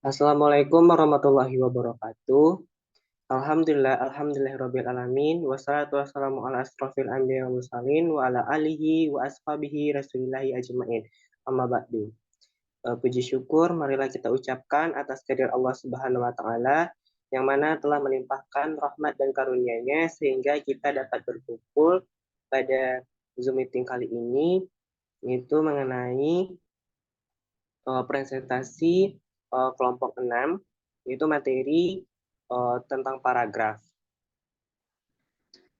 Assalamualaikum warahmatullahi wabarakatuh. Alhamdulillahirabbil alamin wassalatu wassalamu ala asrofil anbiya wal mursalin wa ala alihi wa ashabihi rasulillahi ajmain. Amma ba'du. Puji syukur marilah kita ucapkan atas kehadirat Allah Subhanahu wa taala yang mana telah melimpahkan rahmat dan karunia-Nya sehingga kita dapat berkumpul pada Zoom meeting kali ini, yaitu mengenai presentasi kelompok 6, yaitu materi tentang paragraf.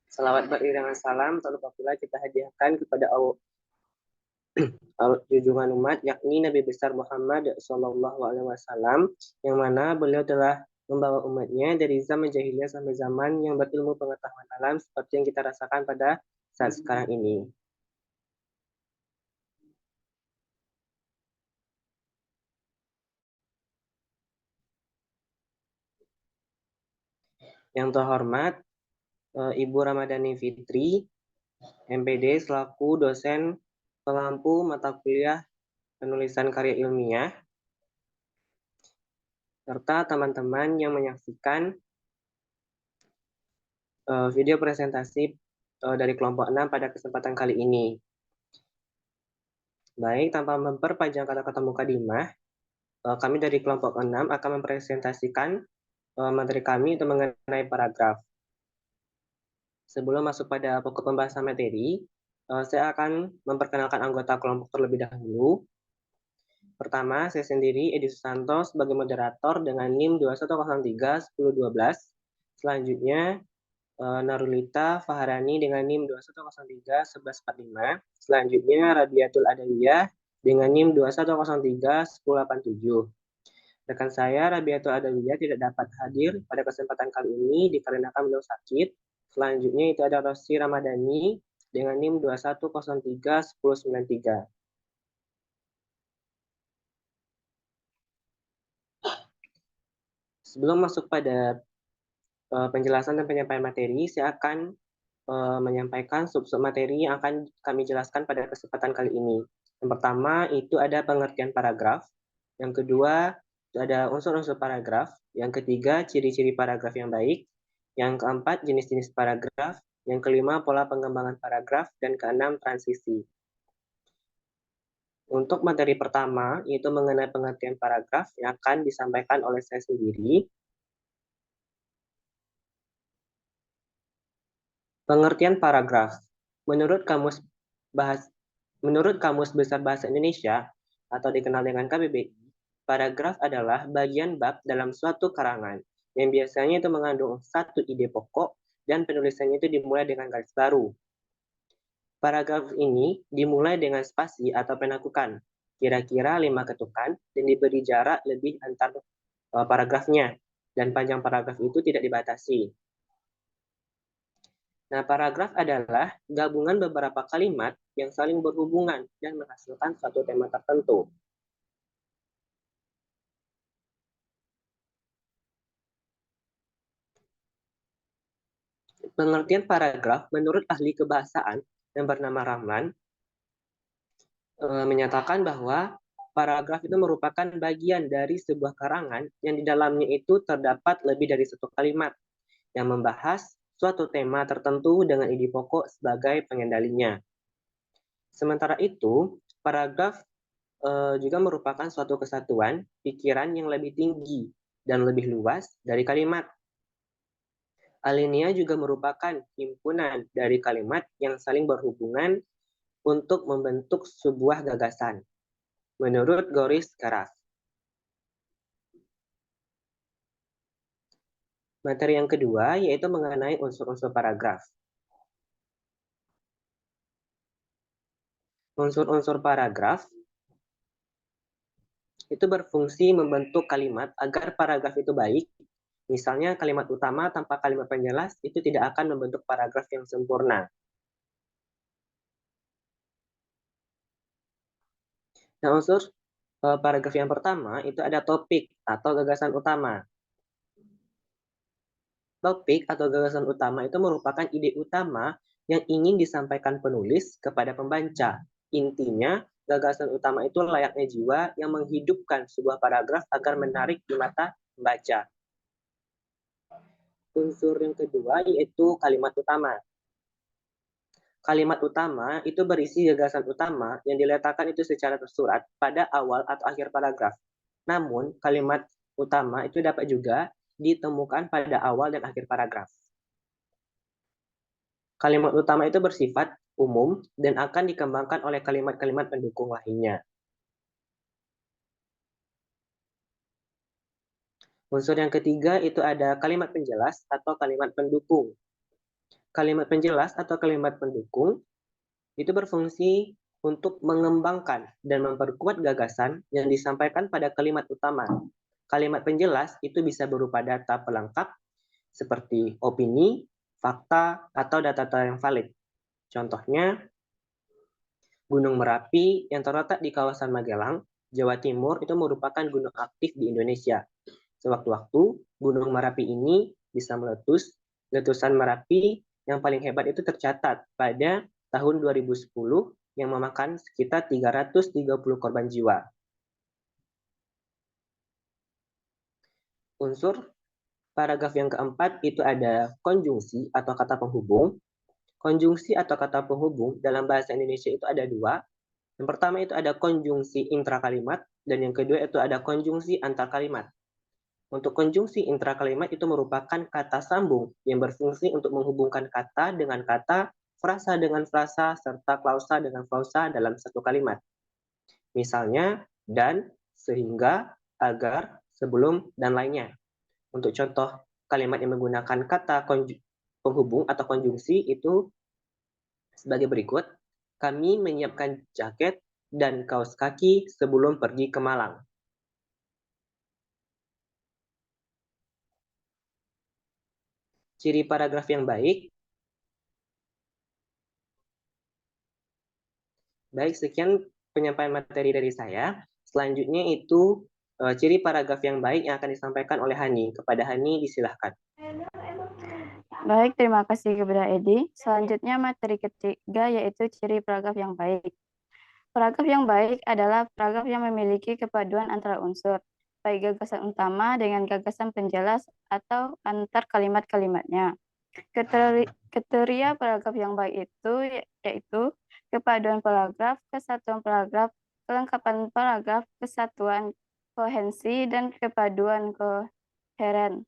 Salawat beriringan salam tanpa pula kita hadiahkan kepada junjungan umat, yakni Nabi besar Muhammad Shallallahu Alaihi Wasallam, yang mana beliau telah membawa umatnya dari zaman jahiliyah sampai zaman yang berilmu pengetahuan alam seperti yang kita rasakan pada saat sekarang ini. Yang terhormat Ibu Ramadhani Fitri, MPD selaku dosen pengampu mata kuliah penulisan karya ilmiah, serta teman-teman yang menyaksikan video presentasi dari kelompok 6 pada kesempatan kali ini. Baik, tanpa memperpanjang kata-kata mukadimah, kami dari kelompok 6 akan mempresentasikan materi kami itu mengenai paragraf. Sebelum masuk pada pokok pembahasan materi, saya akan memperkenalkan anggota kelompok terlebih dahulu. Pertama, saya sendiri, Edi Susanto, sebagai moderator dengan NIM 2103-1012. Selanjutnya, Narulita Faharani dengan NIM 2103-1145. Selanjutnya, Rabiatul Adawiyah dengan NIM 2103-1087. Rekan saya, Rabiatul Adawiyah, tidak dapat hadir pada kesempatan kali ini dikarenakan beliau sakit. Selanjutnya itu ada Rossi Ramadhani dengan NIM 2103-1093. Sebelum masuk pada penjelasan dan penyampaian materi, saya akan menyampaikan sub-sub materi yang akan kami jelaskan pada kesempatan kali ini. Yang pertama itu ada pengertian paragraf, yang kedua itu ada unsur-unsur paragraf, yang ketiga ciri-ciri paragraf yang baik, yang keempat jenis-jenis paragraf, yang kelima pola pengembangan paragraf, dan keenam transisi. Untuk materi pertama, yaitu mengenai pengertian paragraf yang akan disampaikan oleh saya sendiri. Pengertian paragraf. Menurut Kamus Besar Bahasa Indonesia atau dikenal dengan KBBI, paragraf adalah bagian bab dalam suatu karangan yang biasanya itu mengandung satu ide pokok dan penulisannya itu dimulai dengan garis baru. Paragraf ini dimulai dengan spasi atau penakukan, kira-kira 5 ketukan, dan diberi jarak lebih antar paragrafnya, dan panjang paragraf itu tidak dibatasi. Nah, paragraf adalah gabungan beberapa kalimat yang saling berhubungan dan menghasilkan suatu tema tertentu. Pengertian paragraf menurut ahli kebahasaan yang bernama Rahman menyatakan bahwa paragraf itu merupakan bagian dari sebuah karangan yang di dalamnya itu terdapat lebih dari satu kalimat yang membahas suatu tema tertentu dengan ide pokok sebagai pengendalinya. Sementara itu, paragraf juga merupakan suatu kesatuan pikiran yang lebih tinggi dan lebih luas dari kalimat. Alinea juga merupakan himpunan dari kalimat yang saling berhubungan untuk membentuk sebuah gagasan, menurut Goris Karaf. Materi yang kedua yaitu mengenai unsur-unsur paragraf. Unsur-unsur paragraf itu berfungsi membentuk kalimat agar paragraf itu baik. Misalnya kalimat utama tanpa kalimat penjelas itu tidak akan membentuk paragraf yang sempurna. Nah, unsur paragraf yang pertama itu ada topik atau gagasan utama. Topik atau gagasan utama itu merupakan ide utama yang ingin disampaikan penulis kepada pembaca. Intinya, gagasan utama itu layaknya jiwa yang menghidupkan sebuah paragraf agar menarik di mata membaca. Unsur yang kedua yaitu kalimat utama. Kalimat utama itu berisi gagasan utama yang diletakkan itu secara tersurat pada awal atau akhir paragraf. Namun, kalimat utama itu dapat juga ditemukan pada awal dan akhir paragraf. Kalimat utama itu bersifat umum dan akan dikembangkan oleh kalimat-kalimat pendukung lainnya. Unsur yang ketiga itu ada kalimat penjelas atau kalimat pendukung. Kalimat penjelas atau kalimat pendukung itu berfungsi untuk mengembangkan dan memperkuat gagasan yang disampaikan pada kalimat utama. Kalimat penjelas itu bisa berupa data pelengkap seperti opini, fakta, atau data-data yang valid. Contohnya, Gunung Merapi yang terletak di kawasan Magelang, Jawa Timur itu merupakan gunung aktif di Indonesia. Sewaktu-waktu, Gunung Merapi ini bisa meletus. Letusan Merapi yang paling hebat itu tercatat pada tahun 2010 yang memakan sekitar 330 korban jiwa. Unsur paragraf yang keempat itu ada konjungsi atau kata penghubung. Konjungsi atau kata penghubung dalam bahasa Indonesia itu ada dua. Yang pertama itu ada konjungsi intrakalimat dan yang kedua itu ada konjungsi antar kalimat. Untuk konjungsi intrakalimat itu merupakan kata sambung yang berfungsi untuk menghubungkan kata dengan kata, frasa dengan frasa, serta klausa dengan klausa dalam satu kalimat. Misalnya, dan, sehingga, agar, sebelum, dan lainnya. Untuk contoh kalimat yang menggunakan kata penghubung atau konjungsi itu sebagai berikut. Kami menyiapkan jaket dan kaos kaki sebelum pergi ke Malang. Ciri paragraf yang baik. Baik, sekian penyampaian materi dari saya. Selanjutnya itu ciri paragraf yang baik yang akan disampaikan oleh Hani. Kepada Hani, disilahkan. Baik, terima kasih kepada Edi. Selanjutnya materi ketiga yaitu ciri paragraf yang baik. Paragraf yang baik adalah paragraf yang memiliki kepaduan antara unsur, baik gagasan utama dengan gagasan penjelas atau antar kalimat-kalimatnya. Kriteria paragraf yang baik itu yaitu kepaduan paragraf, kesatuan paragraf, kelengkapan paragraf, kesatuan kohensi, dan kepaduan koheren.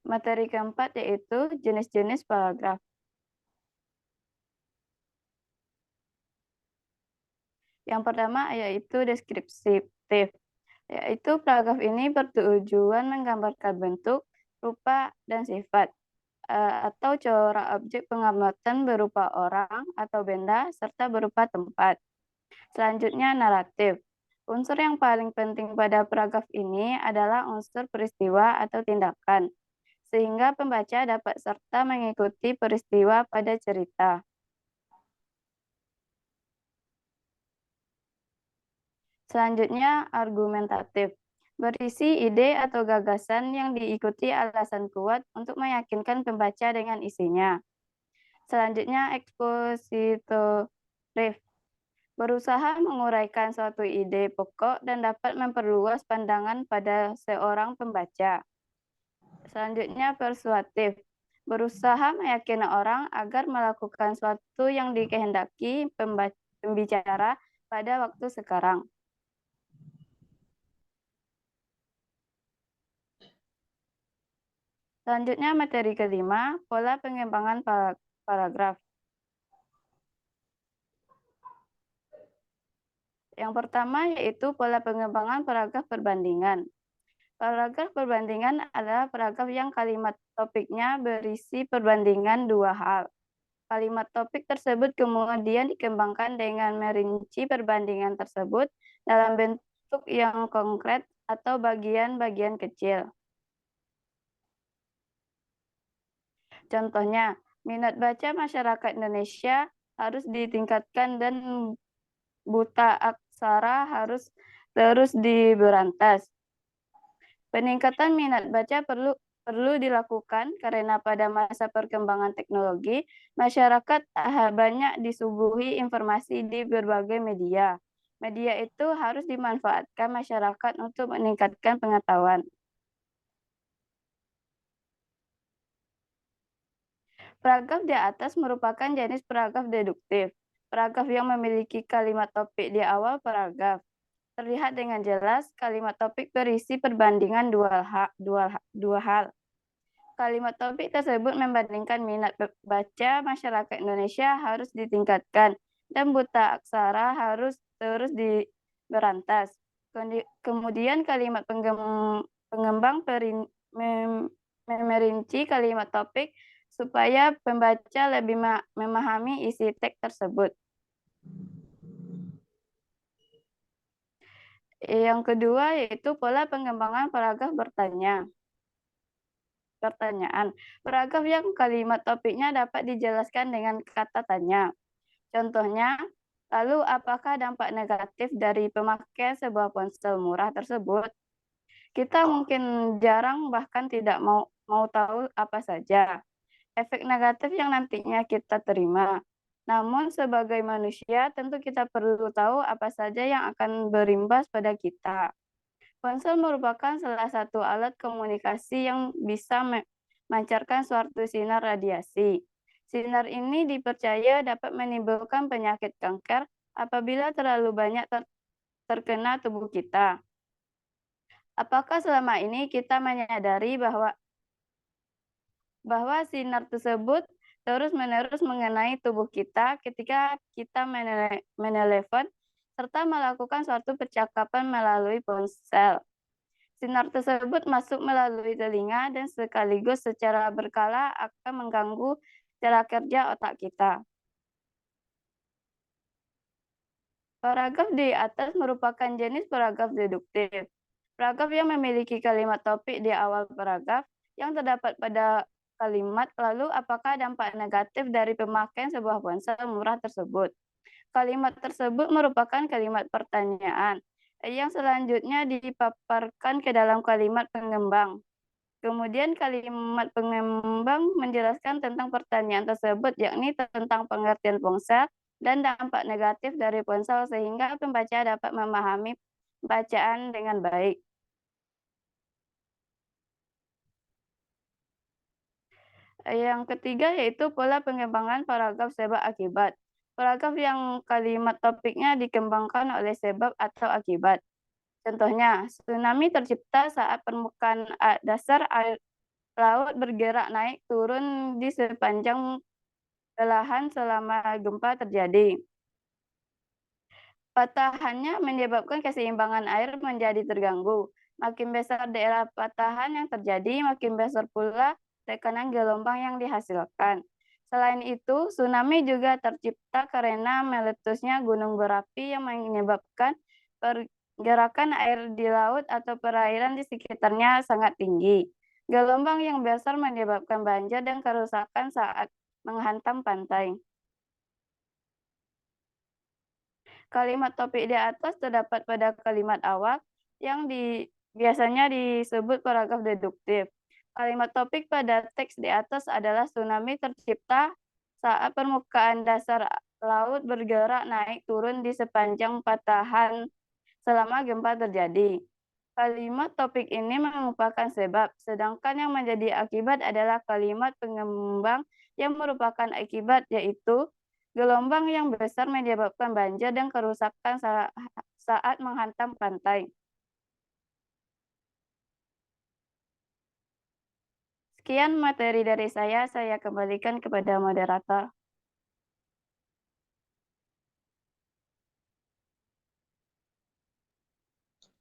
Materi keempat yaitu jenis-jenis paragraf. Yang pertama yaitu deskriptif, yaitu paragraf ini bertujuan menggambarkan bentuk, rupa, dan sifat, atau corak objek pengamatan berupa orang atau benda, serta berupa tempat. Selanjutnya naratif. Unsur yang paling penting pada paragraf ini adalah unsur peristiwa atau tindakan, sehingga pembaca dapat serta mengikuti peristiwa pada cerita. Selanjutnya, argumentatif. Berisi ide atau gagasan yang diikuti alasan kuat untuk meyakinkan pembaca dengan isinya. Selanjutnya, ekspositorif. Berusaha menguraikan suatu ide pokok dan dapat memperluas pandangan pada seorang pembaca. Selanjutnya, persuasif. Berusaha meyakini orang agar melakukan suatu yang dikehendaki pembicara pada waktu sekarang. Selanjutnya materi kelima, pola pengembangan paragraf. Yang pertama yaitu pola pengembangan paragraf perbandingan. Paragraf perbandingan adalah paragraf yang kalimat topiknya berisi perbandingan dua hal. Kalimat topik tersebut kemudian dikembangkan dengan merinci perbandingan tersebut dalam bentuk yang konkret atau bagian-bagian kecil. Contohnya, minat baca masyarakat Indonesia harus ditingkatkan dan buta aksara harus terus diberantas. Peningkatan minat baca perlu perlu dilakukan karena pada masa perkembangan teknologi, masyarakat banyak disuguhi informasi di berbagai media. Media itu harus dimanfaatkan masyarakat untuk meningkatkan pengetahuan. Paragraf di atas merupakan jenis paragraf deduktif. Paragraf yang memiliki kalimat topik di awal paragraf. Terlihat dengan jelas kalimat topik berisi perbandingan dua hal. Kalimat topik tersebut membandingkan minat baca masyarakat Indonesia harus ditingkatkan dan buta aksara harus terus diberantas. Kemudian kalimat pengembang merinci kalimat topik supaya pembaca lebih memahami isi teks tersebut. Yang kedua yaitu pola pengembangan paragraf pertanyaan. Paragraf yang kalimat topiknya dapat dijelaskan dengan kata tanya. Contohnya, lalu apakah dampak negatif dari pemakaian sebuah ponsel murah tersebut? Kita mungkin jarang bahkan tidak mau tahu apa saja efek negatif yang nantinya kita terima. Namun sebagai manusia tentu kita perlu tahu apa saja yang akan berimbas pada kita. Ponsel merupakan salah satu alat komunikasi yang bisa memancarkan suatu sinar radiasi. Sinar ini dipercaya dapat menimbulkan penyakit kanker apabila terlalu banyak terkena tubuh kita. Apakah selama ini kita menyadari bahwa sinar tersebut terus-menerus mengenai tubuh kita ketika kita menelepon serta melakukan suatu percakapan melalui ponsel? Sinar tersebut masuk melalui telinga dan sekaligus secara berkala akan mengganggu cara kerja otak kita. Paragraf di atas merupakan jenis paragraf deduktif. Paragraf yang memiliki kalimat topik di awal paragraf yang terdapat pada kalimat, lalu apakah dampak negatif dari pemakaian sebuah ponsel murah tersebut? Kalimat tersebut merupakan kalimat pertanyaan yang selanjutnya dipaparkan ke dalam kalimat pengembang. Kemudian kalimat pengembang menjelaskan tentang pertanyaan tersebut, yakni tentang pengertian ponsel dan dampak negatif dari ponsel sehingga pembaca dapat memahami bacaan dengan baik. Yang ketiga yaitu pola pengembangan paragraf sebab akibat. Paragraf yang kalimat topiknya dikembangkan oleh sebab atau akibat. Contohnya, tsunami tercipta saat permukaan dasar air laut bergerak naik turun di sepanjang belahan selama gempa terjadi. Patahannya menyebabkan keseimbangan air menjadi terganggu. Makin besar daerah patahan yang terjadi, makin besar pula tekanan gelombang yang dihasilkan. Selain itu, tsunami juga tercipta karena meletusnya gunung berapi yang menyebabkan pergerakan air di laut atau perairan di sekitarnya sangat tinggi. Gelombang yang besar menyebabkan banjir dan kerusakan saat menghantam pantai. Kalimat topik di atas terdapat pada kalimat awal yang biasanya disebut paragraf deduktif. Kalimat topik pada teks di atas adalah tsunami tercipta saat permukaan dasar laut bergerak naik turun di sepanjang patahan selama gempa terjadi. Kalimat topik ini merupakan sebab, sedangkan yang menjadi akibat adalah kalimat pengembang yang merupakan akibat, yaitu gelombang yang besar menyebabkan banjir dan kerusakan saat menghantam pantai. Sekian materi dari saya kembalikan kepada moderator.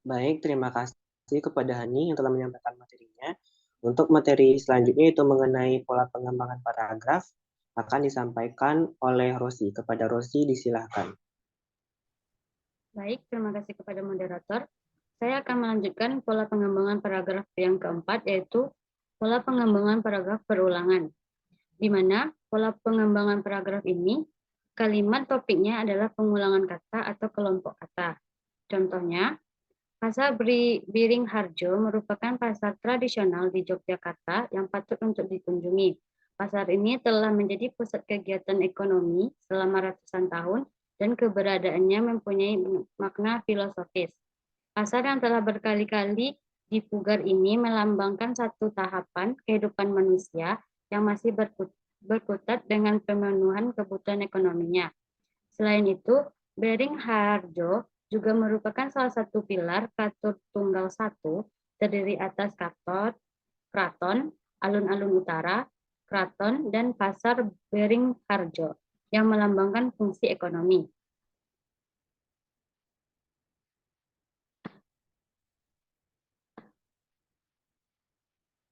Baik, terima kasih kepada Hani yang telah menyampaikan materinya. Untuk materi selanjutnya itu mengenai pola pengembangan paragraf akan disampaikan oleh Rosi. Kepada Rosi disilahkan. Baik, terima kasih kepada moderator. Saya akan melanjutkan pola pengembangan paragraf yang keempat, yaitu pola pengembangan paragraf perulangan. Di mana pola pengembangan paragraf ini, kalimat topiknya adalah pengulangan kata atau kelompok kata. Contohnya, Pasar Biringharjo merupakan pasar tradisional di Yogyakarta yang patut untuk dikunjungi. Pasar ini telah menjadi pusat kegiatan ekonomi selama ratusan tahun dan keberadaannya mempunyai makna filosofis. Pasar yang telah berkali-kali dipugar ini melambangkan satu tahapan kehidupan manusia yang masih berkutat dengan pemenuhan kebutuhan ekonominya. Selain itu, Beringharjo juga merupakan salah satu pilar Katut Tunggal Satu, terdiri atas Kraton, Alun-Alun Utara, Kraton, dan Pasar Beringharjo yang melambangkan fungsi ekonomi.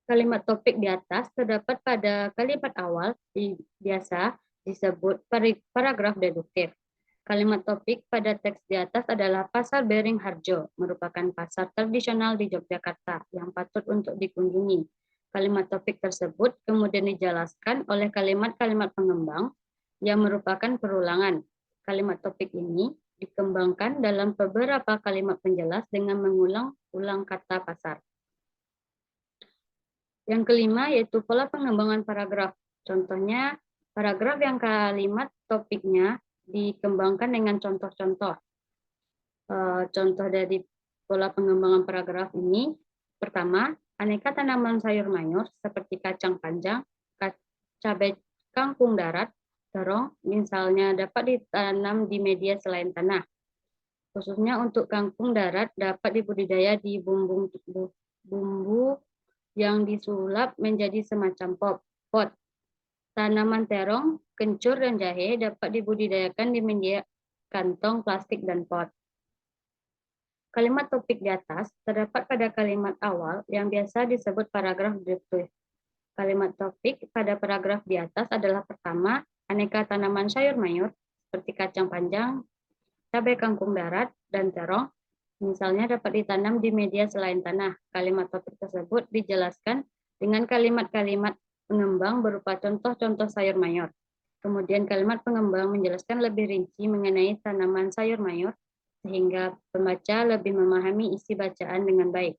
Kalimat topik di atas terdapat pada kalimat awal biasa disebut paragraf deduktif. Kalimat topik pada teks di atas adalah Pasar Beringharjo, merupakan pasar tradisional di Yogyakarta yang patut untuk dikunjungi. Kalimat topik tersebut kemudian dijelaskan oleh kalimat-kalimat pengembang yang merupakan perulangan. Kalimat topik ini dikembangkan dalam beberapa kalimat penjelas dengan mengulang-ulang kata pasar. Yang kelima yaitu pola pengembangan paragraf. Contohnya, paragraf yang kalimat topiknya dikembangkan dengan contoh-contoh. Contoh dari pola pengembangan paragraf ini, pertama, aneka tanaman sayur mayur seperti kacang panjang, cabai kangkung darat, terong, misalnya dapat ditanam di media selain tanah. Khususnya untuk kangkung darat dapat dibudidaya di bumbu yang disulap menjadi semacam pot. Tanaman terong, kencur, dan jahe dapat dibudidayakan di media kantong plastik dan pot. Kalimat topik di atas terdapat pada kalimat awal yang biasa disebut paragraf deduktif. Kalimat topik pada paragraf di atas adalah pertama, aneka tanaman sayur mayur seperti kacang panjang, cabai kangkung darat, dan terong, misalnya dapat ditanam di media selain tanah. Kalimat topik tersebut dijelaskan dengan kalimat-kalimat pengembang berupa contoh-contoh sayur mayur. Kemudian kalimat pengembang menjelaskan lebih rinci mengenai tanaman sayur mayur, sehingga pembaca lebih memahami isi bacaan dengan baik.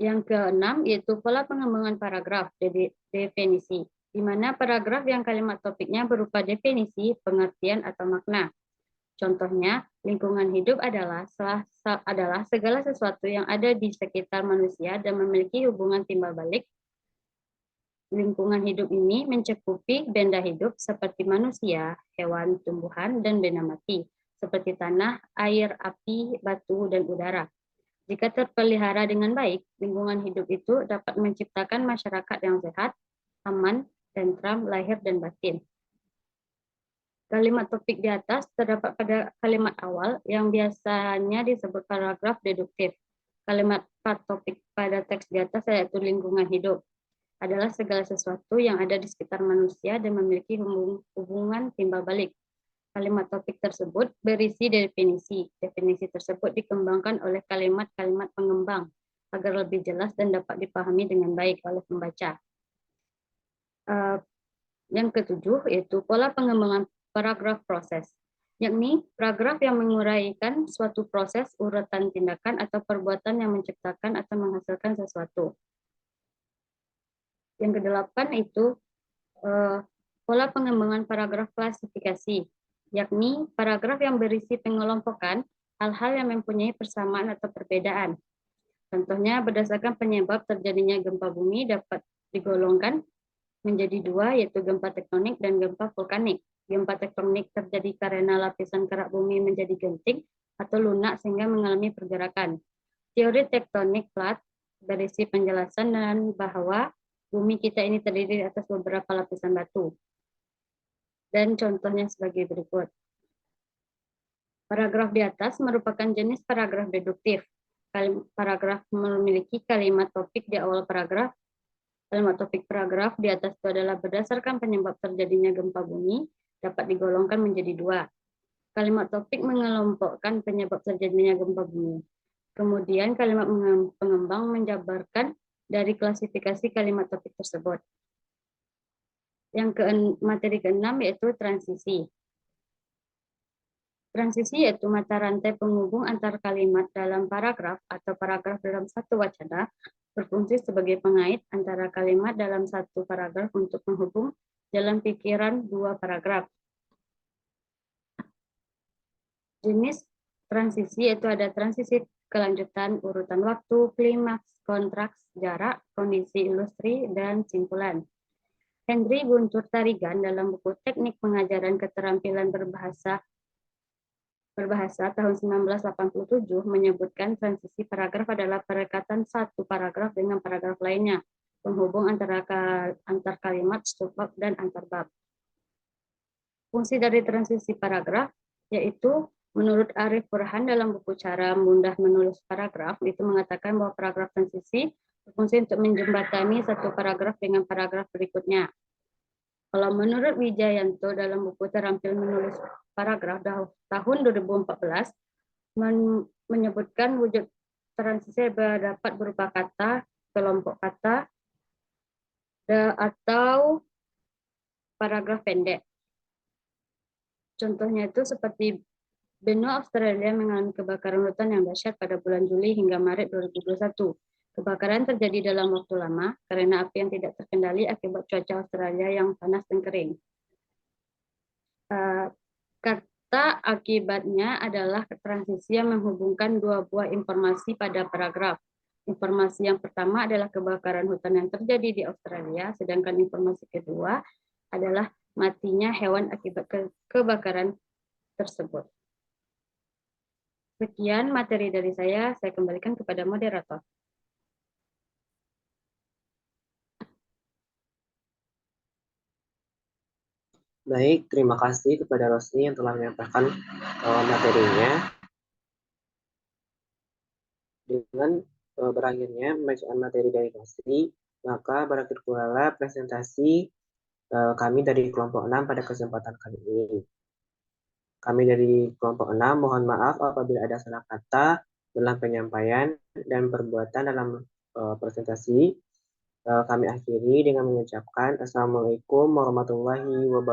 Yang keenam yaitu pola pengembangan paragraf, definisi, di mana paragraf yang kalimat topiknya berupa definisi, pengertian, atau makna. Contohnya, lingkungan hidup adalah segala sesuatu yang ada di sekitar manusia dan memiliki hubungan timbal balik. Lingkungan hidup ini mencakupi benda hidup seperti manusia, hewan, tumbuhan, dan benda mati, seperti tanah, air, api, batu, dan udara. Jika terpelihara dengan baik, lingkungan hidup itu dapat menciptakan masyarakat yang sehat, aman, tentram, lahir, dan batin. Kalimat topik di atas terdapat pada kalimat awal yang biasanya disebut paragraf deduktif. Kalimat topik pada teks di atas yaitu lingkungan hidup adalah segala sesuatu yang ada di sekitar manusia dan memiliki hubungan timbal balik. Kalimat topik tersebut berisi definisi. Definisi tersebut dikembangkan oleh kalimat-kalimat pengembang agar lebih jelas dan dapat dipahami dengan baik oleh pembaca. Yang ketujuh yaitu pola pengembangan paragraf proses, yakni paragraf yang menguraikan suatu proses, urutan tindakan, atau perbuatan yang menciptakan atau menghasilkan sesuatu. Yang kedelapan itu pola pengembangan paragraf klasifikasi, yakni paragraf yang berisi pengelompokan hal-hal yang mempunyai persamaan atau perbedaan. Contohnya, berdasarkan penyebab terjadinya gempa bumi dapat digolongkan menjadi dua, yaitu gempa tektonik dan gempa vulkanik. Gempa tektonik terjadi karena lapisan kerak bumi menjadi genting atau lunak sehingga mengalami pergerakan. Teori tektonik plat berisi penjelasan dan bahwa bumi kita ini terdiri atas beberapa lapisan batu. Dan contohnya sebagai berikut. Paragraf di atas merupakan jenis paragraf deduktif. Paragraf memiliki kalimat topik di awal paragraf. Kalimat topik paragraf di atas itu adalah berdasarkan penyebab terjadinya gempa bumi dapat digolongkan menjadi dua. Kalimat topik mengelompokkan penyebab terjadinya gempa bumi. Kemudian kalimat pengembang menjabarkan dari klasifikasi kalimat topik tersebut. Yang materi keenam yaitu transisi. Transisi merupakan kalimat topik di awal paragraf. Kalimat topik pada teks di atas adalah berdasarkan penyebab terjadinya gempa bumi dapat digolongkan menjadi dua. Kalimat pengembang menjabarkan dari klasifikasi kalimat topik tersebut. Yang keempat, materi keenam yaitu transisi. Transisi yaitu mata rantai penghubung antar kalimat dalam paragraf atau paragraf dalam satu wacana, berfungsi sebagai pengait antara kalimat dalam satu paragraf untuk menghubung jalan pikiran dua paragraf. Jenis transisi yaitu ada transisi kelanjutan, urutan waktu, klimaks, kontraks, jarak, kondisi ilustri, dan simpulan. Henry Guntur Tarigan dalam buku Teknik Pengajaran Keterampilan Berbahasa tahun 1987 menyebutkan transisi paragraf adalah perekatan satu paragraf dengan paragraf lainnya, penghubung antar kalimat, subbab, dan antar bab. Fungsi dari transisi paragraf yaitu menurut Arif Burhan dalam buku Cara Mudah Menulis Paragraf itu mengatakan bahwa paragraf transisi berfungsi untuk menjembatani satu paragraf dengan paragraf berikutnya. Kalau menurut Wijayanto dalam buku Terampil Menulis Paragraf tahun 2014 menyebutkan wujud transisi dapat berupa kata, kelompok kata, atau paragraf pendek. Contohnya itu seperti benua Australia mengalami kebakaran hutan yang dahsyat pada bulan Juli hingga Maret 2021. Kebakaran terjadi dalam waktu lama karena api yang tidak terkendali akibat cuaca Australia yang panas dan kering. Kata akibatnya adalah transisi yang menghubungkan dua buah informasi pada paragraf. Informasi yang pertama adalah kebakaran hutan yang terjadi di Australia, sedangkan informasi kedua adalah matinya hewan akibat kebakaran tersebut. Sekian materi dari saya kembalikan kepada moderator. Baik, terima kasih kepada Rosni yang telah menyampaikan materinya. Dengan berakhirnya pembacaan materi dari Rosni, maka berakhir pula presentasi kami dari kelompok 6 pada kesempatan kali ini. Kami dari kelompok 6 mohon maaf apabila ada salah kata dalam penyampaian dan perbuatan dalam presentasi. Kami akhiri dengan mengucapkan Assalamualaikum warahmatullahi wabarakatuh.